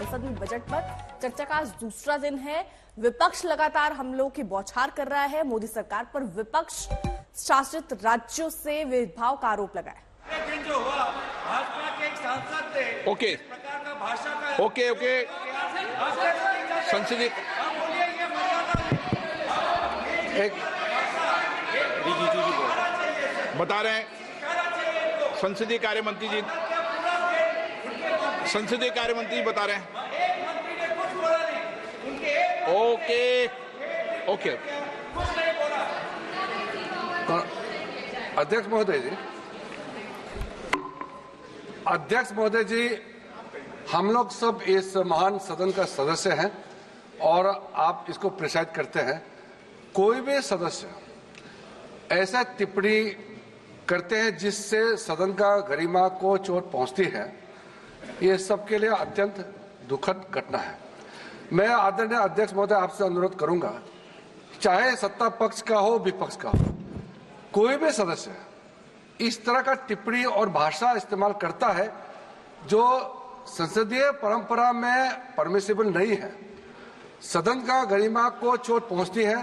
संसद में बजट पर चर्चा का आज दूसरा दिन है। विपक्ष लगातार हमलों की बौछार कर रहा है। मोदी सरकार पर विपक्ष शासित राज्यों से भेदभाव का आरोप लगाया। जो हुआ भाजपा के एक सांसद थे, ओके इस प्रकार का भाषा का ओके संसदीय एक बता रहे हैं संसदीय कार्य मंत्री जी बता रहे हैं। ओके अध्यक्ष महोदय जी, हम लोग सब इस महान सदन का सदस्य हैं और आप इसको प्रिसाइड करते हैं। कोई भी सदस्य ऐसा टिप्पणी करते हैं जिससे सदन का गरिमा को चोट पहुंचती है, ये सबके लिए अत्यंत दुखद घटना है। मैं आदरणीय अध्यक्ष महोदय आपसे अनुरोध करूंगा, चाहे सत्ता पक्ष का हो विपक्ष का हो, कोई भी सदस्य इस तरह का टिप्पणी और भाषा इस्तेमाल करता है जो संसदीय परंपरा में परमिसिबल नहीं है, सदन का गरिमा को चोट पहुंचती है,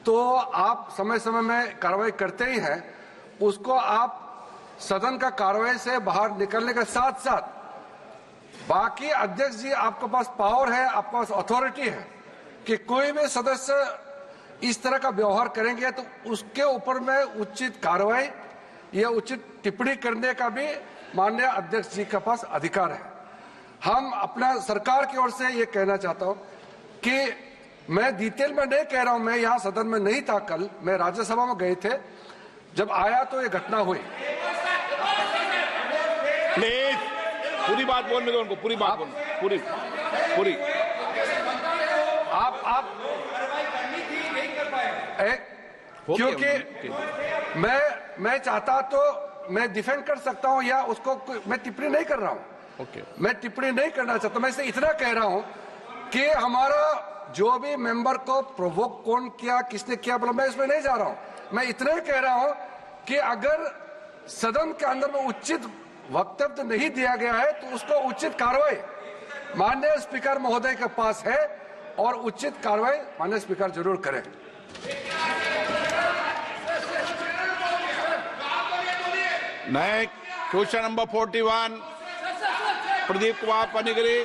तो आप समय समय में कार्रवाई करते ही हैं। उसको आप सदन का कार्रवाई से बाहर निकलने के साथ साथ बाकी अध्यक्ष जी आपके पास पावर है, आपके पास अथॉरिटी है कि कोई भी सदस्य इस तरह का व्यवहार करेंगे तो उसके ऊपर में उचित कार्रवाई या उचित टिप्पणी करने का भी माननीय अध्यक्ष जी के पास अधिकार है। हम अपना सरकार की ओर से ये कहना चाहता हूं कि मैं डिटेल में नहीं कह रहा हूं, मैं यहाँ सदन में नहीं था, कल मैं राज्यसभा में गए थे, जब आया तो ये घटना हुई। प्लीज पूरी बात बोलने दो उनको, पूरी बात बोलने, पूरी आप क्योंकि मैं चाहता तो मैं डिफेंड कर सकता हूं या उसको मैं टिप्पणी नहीं कर रहा हूं। मैं टिप्पणी नहीं करना चाहता, मैं इसे इतना कह रहा हूं कि हमारा जो भी मेंबर को प्रोवोक कौन किया, किसने किया, मैं इसमें नहीं जा रहा हूं। मैं इतना ही कह रहा हूं कि अगर सदन के अंदर में उचित वक्तव्य नहीं दिया गया है तो उसको उचित कार्रवाई माननीय स्पीकर महोदय के पास है और उचित कार्रवाई माननीय स्पीकर जरूर करें। Next question number 41 Pradeep Kumar Panigrahi.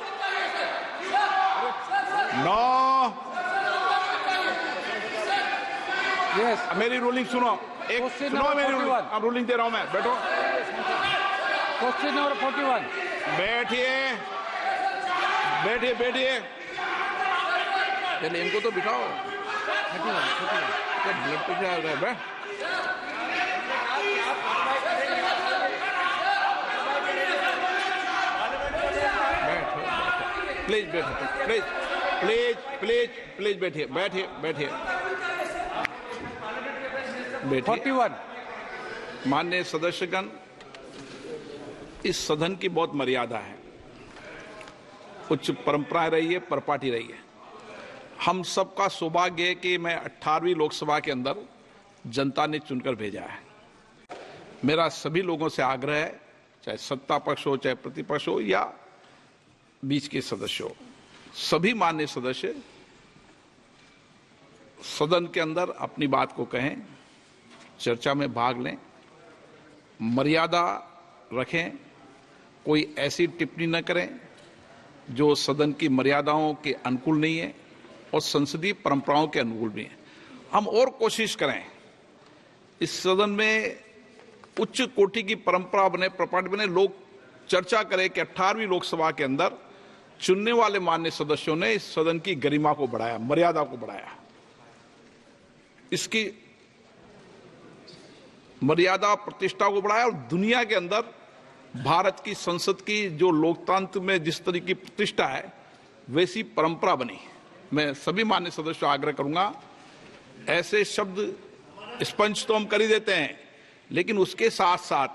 No मेरी रूलिंग सुनो, सुनो मेरी रूलिंग, अब रूलिंग दे रहा हूं मैं, बैठो। क्वेश्चन नंबर 41 बैठिए पहले इनको तो बिठाओ। ब्लड प्रेशर आ रहा है। प्लीज बैठिए। 41 माननीय सदस्यगण, इस सदन की बहुत मर्यादा है, उच्च परंपराएं रही है, परपाटी रही है। हम सबका सौभाग्य है कि मैं 18वीं लोकसभा के अंदर जनता ने चुनकर भेजा है। मेरा सभी लोगों से आग्रह है, चाहे सत्ता पक्ष हो, चाहे प्रतिपक्ष हो या बीच के सदस्य हो, सभी माननीय सदस्य सदन के अंदर अपनी बात को कहें, चर्चा में भाग लें, मर्यादा रखें, कोई ऐसी टिप्पणी न करें जो सदन की मर्यादाओं के अनुकूल नहीं है और संसदीय परंपराओं के अनुकूल भी है। हम और कोशिश करें इस सदन में उच्च कोटि की परंपरा बने, प्रपाटी बने, लोग चर्चा करें कि 18वीं लोकसभा के अंदर चुनने वाले माननीय सदस्यों ने इस सदन की गरिमा को बढ़ाया, मर्यादा को बढ़ाया, इसकी मर्यादा प्रतिष्ठा को बढ़ाया और दुनिया के अंदर भारत की संसद की जो लोकतंत्र में जिस तरह की प्रतिष्ठा है वैसी परंपरा बनी। मैं सभी माननीय सदस्यों से आग्रह करूंगा, ऐसे शब्द स्पंज तो हम कर ही देते हैं, लेकिन उसके साथ साथ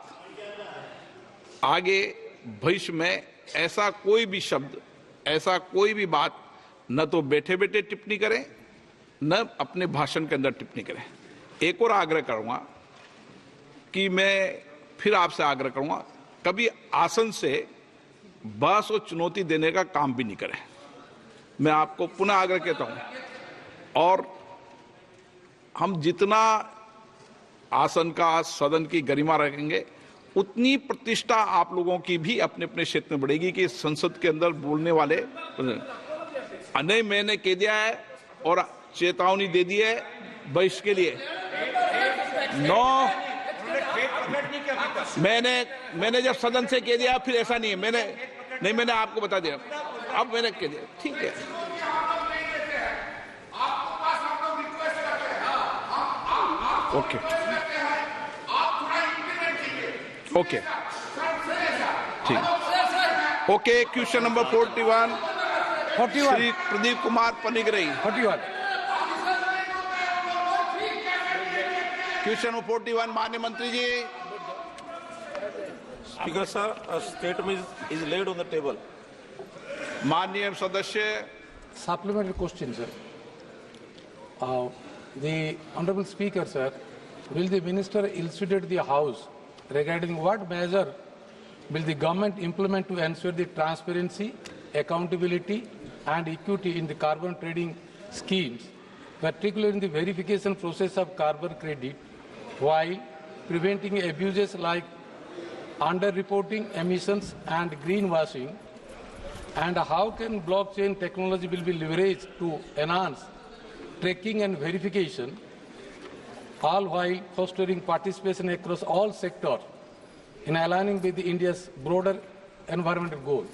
आगे भविष्य में ऐसा कोई भी शब्द, ऐसा कोई भी बात न तो बैठे बैठे टिप्पणी करें, न अपने भाषण के अंदर टिप्पणी करें। एक और आग्रह करूंगा कि मैं फिर आपसे आग्रह करूंगा, कभी आसन से बहस और चुनौती देने का काम भी नहीं करें। मैं आपको पुनः आग्रह कहता हूं, और हम जितना आसन का, सदन की गरिमा रखेंगे, उतनी प्रतिष्ठा आप लोगों की भी अपने अपने क्षेत्र में बढ़ेगी कि संसद के अंदर बोलने वाले नहीं, मैंने कह दिया है और चेतावनी दे दी है बहिष्कार के लिए। मैंने जब सदन से कह दिया, फिर ऐसा नहीं है, मैंने आपको बता दिया, अब मैंने कह दिया, ठीक है। ओके ओके, ठीक। Okay, question number 41 Shri Pradeep Kumar Panigrahi. 41 question number 41, माननीय मंत्री जी। Speaker sir, a statement is laid on the table. माननीय सदस्य। Supplementary question, sir. The Honorable Speaker, sir, will the Minister elucidate the House regarding what measure will the government implement to ensure the transparency, accountability and equity in the carbon trading schemes, particularly in the verification process of carbon credit, while preventing abuses like under-reporting emissions and greenwashing, and how can blockchain technology will be leveraged to enhance tracking and verification, all while fostering participation across all sectors in aligning with India's broader environmental goals.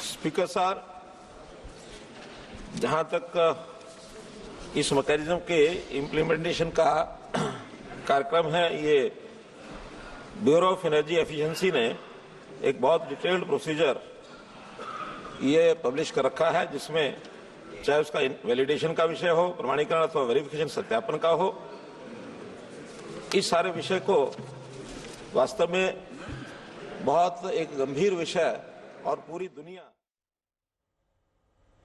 Speaker sir, जहां तक इस mechanism के implementation का कार्यक्रम है, ये bureau of energy efficiency ने एक बहुत डिटेल्ड प्रोसीजर ये पब्लिश कर रखा है, जिसमें चाहे उसका वैलिडेशन का विषय हो, प्रमाणीकरण अथवा वेरिफिकेशन सत्यापन का हो, इस सारे विषय को वास्तव में बहुत एक गंभीर विषय और पूरी दुनिया